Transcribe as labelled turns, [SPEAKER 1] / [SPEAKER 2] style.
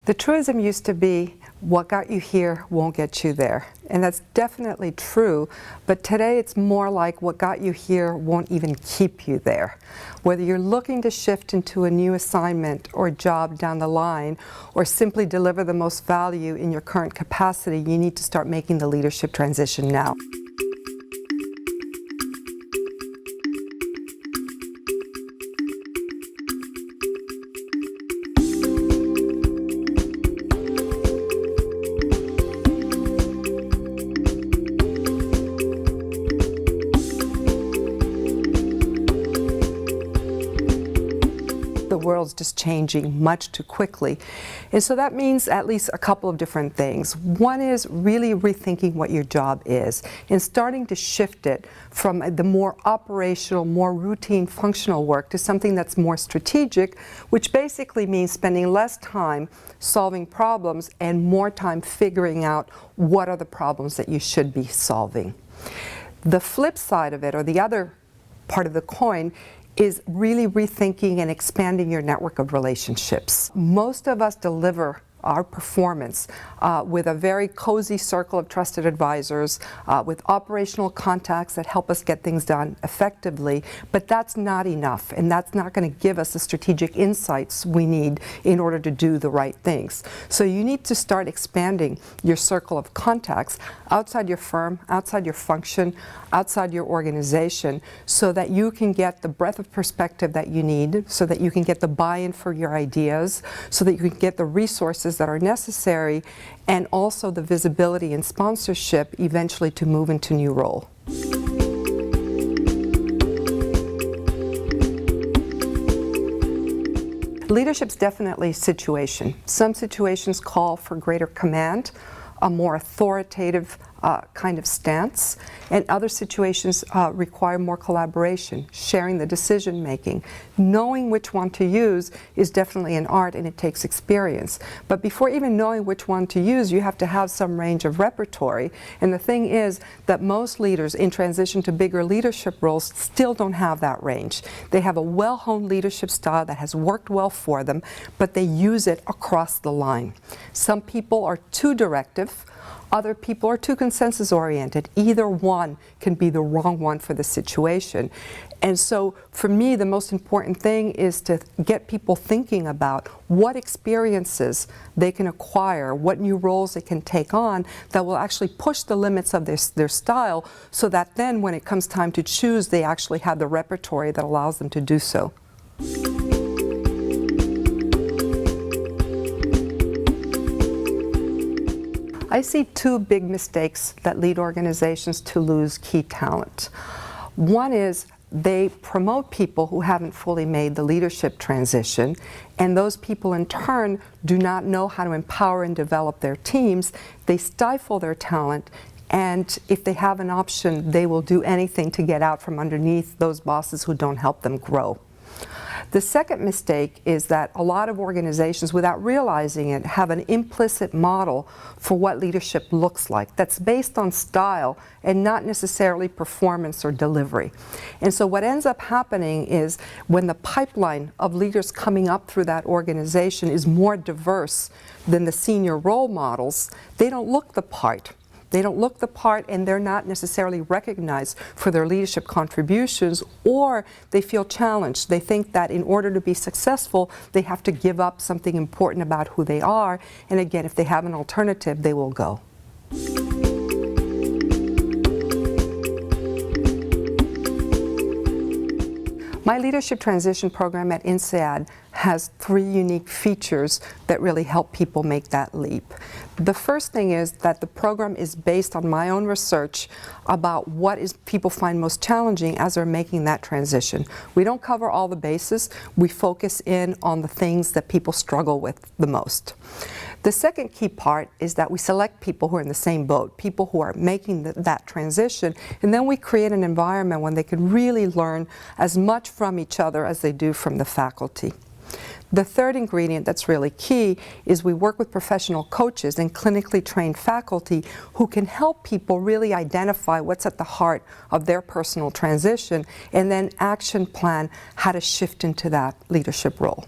[SPEAKER 1] The truism used to be, what got you here won't get you there. And that's definitely true, but today it's more like what got you here won't even keep you there. Whether you're looking to shift into a new assignment or job down the line, or simply deliver the most value in your current capacity, you need to start making the leadership transition now. The world's just changing much too quickly. And so that means at least a couple of different things. One is really rethinking what your job is and starting to shift it from the more operational, more routine functional work to something that's more strategic, which basically means spending less time solving problems and more time figuring out what are the problems that you should be solving. The flip side of it, or the other part of the coin, is really rethinking and expanding your network of relationships. Most of us deliver our performance with a very cozy circle of trusted advisors, with operational contacts that help us get things done effectively, but that's not enough, and that's not going to give us the strategic insights we need in order to do the right things. So you need to start expanding your circle of contacts outside your firm, outside your function, outside your organization, so that you can get the breadth of perspective that you need, so that you can get the buy-in for your ideas, so that you can get the resources that are necessary, and also the visibility and sponsorship eventually to move into new role. Leadership's definitely situation. Some situations call for greater command, a more authoritative kind of stance, and other situations require more collaboration, sharing the decision making. Knowing which one to use is definitely an art, and it takes experience. But before even knowing which one to use, you have to have some range of repertory. And the thing is that most leaders in transition to bigger leadership roles still don't have that range. They have a well-honed leadership style that has worked well for them, but they use it across the line. Some people are too directive. Other people are too consensus-oriented. Either one can be the wrong one for the situation. And so for me, the most important thing is to get people thinking about what experiences they can acquire, what new roles they can take on that will actually push the limits of their style, so that then when it comes time to choose, they actually have the repertory that allows them to do so. I see two big mistakes that lead organizations to lose key talent. One is they promote people who haven't fully made the leadership transition, and those people in turn do not know how to empower and develop their teams. They stifle their talent, and if they have an option, they will do anything to get out from underneath those bosses who don't help them grow. The second mistake is that a lot of organizations, without realizing it, have an implicit model for what leadership looks like that's based on style and not necessarily performance or delivery. And so what ends up happening is when the pipeline of leaders coming up through that organization is more diverse than the senior role models, they don't look the part. They don't look the part, and they're not necessarily recognized for their leadership contributions, or they feel challenged. They think that in order to be successful, they have to give up something important about who they are, and again, if they have an alternative, they will go. My leadership transition program at INSEAD has 3 unique features that really help people make that leap. The first thing is that the program is based on my own research about what people find most challenging as they're making that transition. We don't cover all the bases. We focus in on the things that people struggle with the most. The second key part is that we select people who are in the same boat, people who are making that transition, and then we create an environment when they can really learn as much from each other as they do from the faculty. The third ingredient that's really key is we work with professional coaches and clinically trained faculty who can help people really identify what's at the heart of their personal transition and then action plan how to shift into that leadership role.